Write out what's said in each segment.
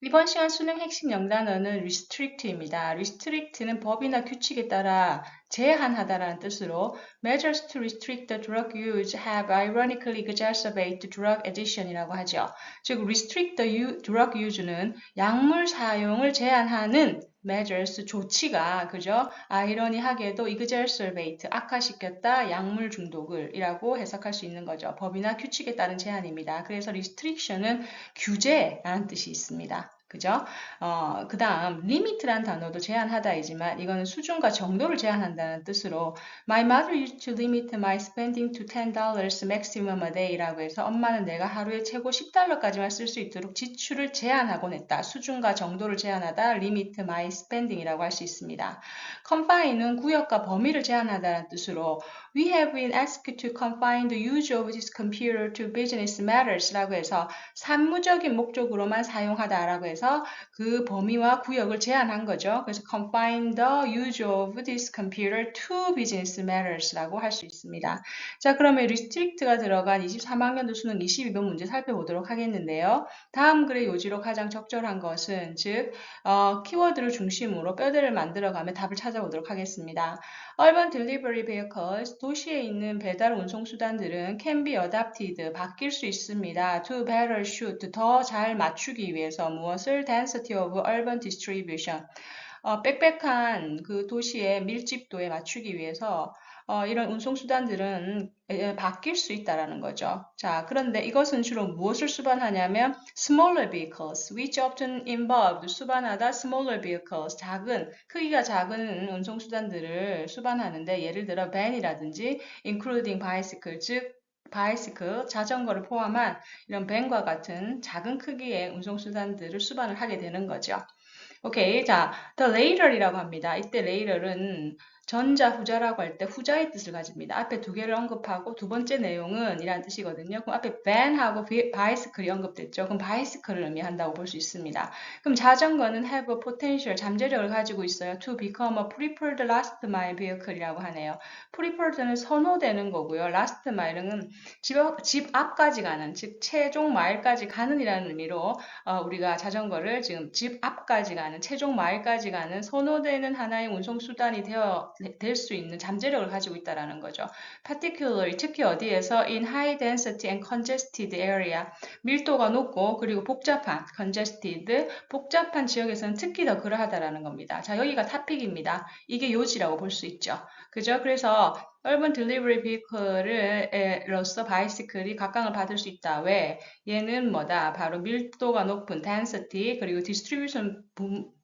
이번 시간 수능 핵심 영단어는 restrict입니다. restrict는 법이나 규칙에 따라 제한하다라는 뜻으로 measures to restrict the drug use have ironically exacerbated drug addiction이라고 하죠. 즉 restrict the drug use는 약물 사용을 제한하는 measures 조치가 그죠? 아이러니하게도 exacerbate 악화시켰다 약물 중독을 이라고 해석할 수 있는 거죠. 법이나 규칙에 따른 제한입니다. 그래서 restriction은 규제라는 뜻이 있습니다. 그죠? 그 다음 limit란 단어도 제한하다이지만 이거는 수준과 정도를 제한한다는 뜻으로 My mother used to limit my spending to $10 maximum a day라고 해서 엄마는 내가 하루에 최고 $10까지만 쓸 수 있도록 지출을 제한하곤 했다. 수준과 정도를 제한하다 limit my spending이라고 할 수 있습니다. confine은 구역과 범위를 제한하다는 뜻으로 We have been asked to confine the use of this computer to business matters라고 해서 산무적인 목적으로만 사용하다라고 해서 그 범위와 구역을 제한한 거죠. 그래서 confine the use of this computer to business matters라고 할 수 있습니다. 자, 그러면 restrict가 들어간 23학년도 수능 22번 문제 살펴보도록 하겠는데요. 다음 글의 요지로 가장 적절한 것은 즉 키워드를 중심으로 뼈대를 만들어가며 답을 찾아보도록 하겠습니다. Urban delivery vehicles, 도시에 있는 배달 운송 수단들은 can be adapted, 바뀔 수 있습니다. To better suit, 더 잘 맞추기 위해서 무엇을? Density of urban distribution, 빽빽한 그 도시의 밀집도에 맞추기 위해서 이런 운송수단들은 바뀔 수 있다라는 거죠. 자, 그런데 이것은 주로 무엇을 수반하냐면 smaller vehicles, which often involved, 수반하다 smaller vehicles, 크기가 작은 운송수단들을 수반하는데 예를 들어 van이라든지 including bicycle, 즉 바이시클, 자전거를 포함한 이런 밴과 같은 작은 크기의 운송수단들을 수반을 하게 되는 거죠. 오케이. 자, the later이라고 합니다. 이때 later은 전자, 후자라고 할 때 후자의 뜻을 가집니다. 앞에 두 개를 언급하고 두 번째 내용은 이란 뜻이거든요. 그럼 앞에 van하고 bicycle이 언급됐죠. 그럼 bicycle을 의미한다고 볼 수 있습니다. 그럼 자전거는 have a potential, 잠재력을 가지고 있어요. to become a preferred last mile vehicle이라고 하네요. preferred는 선호되는 거고요. last mile은 집 앞까지 가는, 즉 최종 마일까지 가는 이라는 의미로 우리가 자전거를 지금 집 앞까지 가는, 최종 마일까지 가는 선호되는 하나의 운송수단이 될 수 있는 잠재력을 가지고 있다는 거죠. Particularly, 특히 어디에서 in high density and congested area, 밀도가 높고 그리고 복잡한, congested, 복잡한 지역에서는 특히 더 그러하다라는 겁니다. 자, 여기가 타픽입니다. 이게 요지라고 볼 수 있죠. 그죠? 그래서 urban delivery vehicle로서 바이시클이 각광을 받을 수 있다. 왜? 얘는 뭐다? 바로 밀도가 높은 density 그리고 distribution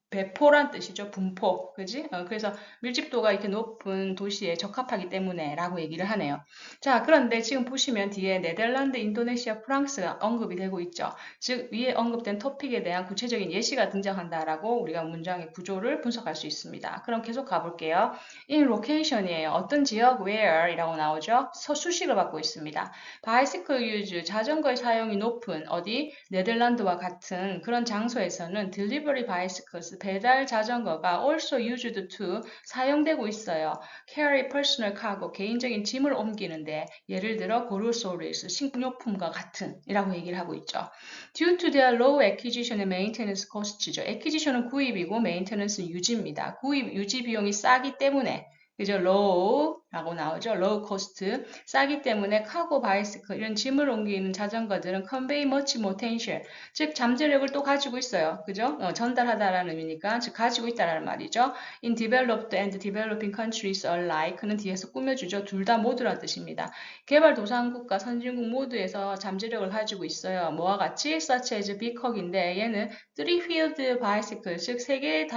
배포란 뜻이죠. 분포. 그지? 그래서 밀집도가 이렇게 높은 도시에 적합하기 때문에 라고 얘기를 하네요. 자, 그런데 지금 보시면 뒤에 네덜란드, 인도네시아, 프랑스가 언급이 되고 있죠. 즉, 위에 언급된 토픽에 대한 구체적인 예시가 등장한다라고 우리가 문장의 구조를 분석할 수 있습니다. 그럼 계속 가볼게요. in location이에요. 어떤 지역, where 이라고 나오죠. 수식을 받고 있습니다. bicycle use, 자전거의 사용이 높은 어디? 네덜란드와 같은 그런 장소에서는 delivery bicycles, 배달 자전거가 also used to, 사용되고 있어요. carry personal cargo, 개인적인 짐을 옮기는데 예를 들어 groceries, 식료품과 같은 이라고 얘기를 하고 있죠. due to their low acquisition and maintenance costs죠. acquisition은 구입이고 maintenance는 유지입니다. 구입, 유지 비용이 싸기 때문에 그죠? low라고 나오죠. low cost. 싸기 때문에 카고 바이스클 이런 짐을 옮기는 자전거들은 convey much more tension. 즉 잠재력을 또 가지고 있어요. 그죠? 전달하다라는 의미니까 즉 가지고 있다라는 말이죠. in developed and developing countries alike는 뒤에서 꾸며주죠. 둘 다 모두란 뜻입니다. 개발도상국과 선진국 모두에서 잠재력을 가지고 있어요. 뭐와 같이 such as 비컥인데 얘는 three-wheeled bicycle, 즉 세 개의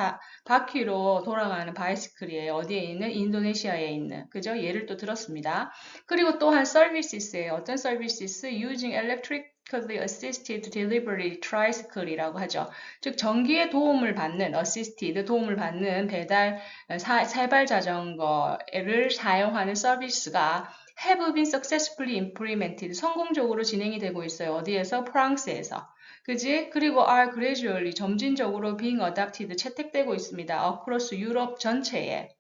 바퀴로 돌아가는 바이시클이에요. 어디에 있는? 인도네시아에 있는. 그죠? 예를 또 들었습니다. 그리고 또한 서비스예요. 어떤 서비스? using electrically assisted delivery tricycle이라고 하죠. 즉 전기의 도움을 받는 assisted 도움을 받는 배달 사발 자전거를 사용하는 서비스가 have been successfully implemented 성공적으로 진행이 되고 있어요. 어디에서? 프랑스에서. 그지? 그리고 are gradually 점진적으로 being adopted 채택되고 있습니다. across 유럽 전체에.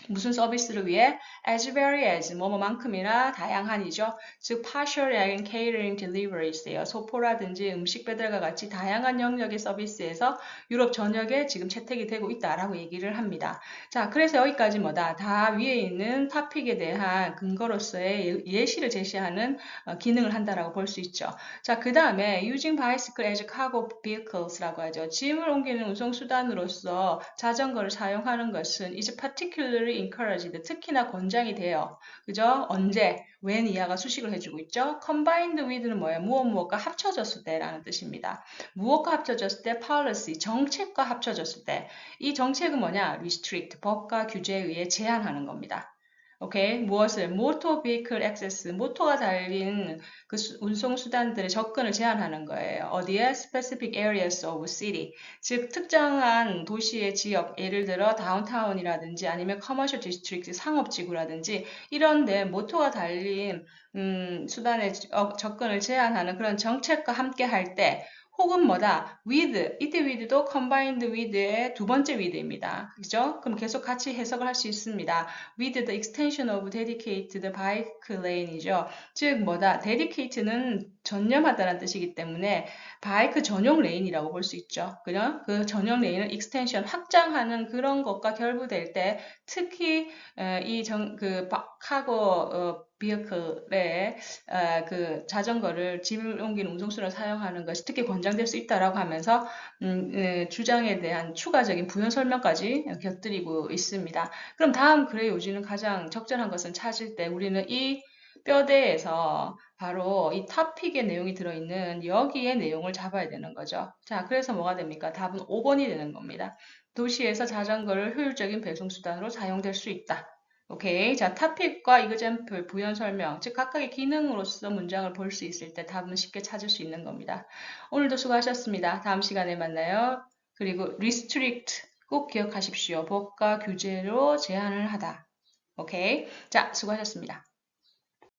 무슨 서비스를 위해? As very as, 뭐뭐만큼이나 다양한이죠. 즉, partial and catering deliverie스예요. 소포라든지 음식 배달과 같이 다양한 영역의 서비스에서 유럽 전역에 지금 채택이 되고 있다라고 얘기를 합니다. 자, 그래서 여기까지 뭐다? 다 위에 있는 토픽에 대한 근거로서의 예시를 제시하는 기능을 한다라고 볼 수 있죠. 자, 그 다음에 using bicycle as cargo vehicles라고 하죠. 짐을 옮기는 운송수단으로서 자전거를 사용하는 것은 is particularly encouraged. 특히나 권장이 돼요. 그죠? 언제? when 이하가 수식을 해주고 있죠. combined with는 뭐예요? 무엇과 합쳐졌을 때라는 뜻입니다. 무엇과 합쳐졌을 때? policy, 정책과 합쳐졌을 때. 이 정책은 뭐냐? restrict, 법과 규제에 의해 제한하는 겁니다. 오케이. 무엇을? 모터 비이클 액세스, 모터가 달린 그 운송 수단들의 접근을 제한하는 거예요. 어디에? specific areas of city. 즉 특정한 도시의 지역, 예를 들어 다운타운이라든지 아니면 커머셜 디스트릭트, 상업지구라든지 이런 데 모터가 달린 수단의 접근을 제한하는 그런 정책과 함께 할 때 혹은 뭐다? with, 이때 with도 combined with의 두 번째 with입니다. 그죠? 그럼 계속 같이 해석을 할 수 있습니다. with the extension of dedicated bike lane이죠. 즉 뭐다? dedicate는 전념하다는 뜻이기 때문에 바이크 전용 레인이라고 볼 수 있죠. 그죠? 그 전용 레인을 extension, 확장하는 그런 것과 결부될 때 특히 카고 비어클의 그 자전거를 짐을 옮기는 운송수로 사용하는 것이 특히 권장될 수 있다라고 하면서 주장에 대한 추가적인 부연 설명까지 곁들이고 있습니다. 그럼 다음 글의 요지는 가장 적절한 것을 찾을 때 우리는 이 뼈대에서 바로 이 토픽의 내용이 들어있는 여기의 내용을 잡아야 되는 거죠. 자, 그래서 뭐가 됩니까? 답은 5번이 되는 겁니다. 도시에서 자전거를 효율적인 배송수단으로 사용될 수 있다. 오케이. 자, to픽과 example, 부연 설명, 즉 각각의 기능으로서 문장을 볼 수 있을 때 답은 쉽게 찾을 수 있는 겁니다. 오늘도 수고하셨습니다. 다음 시간에 만나요. 그리고 restrict 꼭 기억하십시오. 법과 규제로 제한을 하다. 오케이. 자, 수고하셨습니다.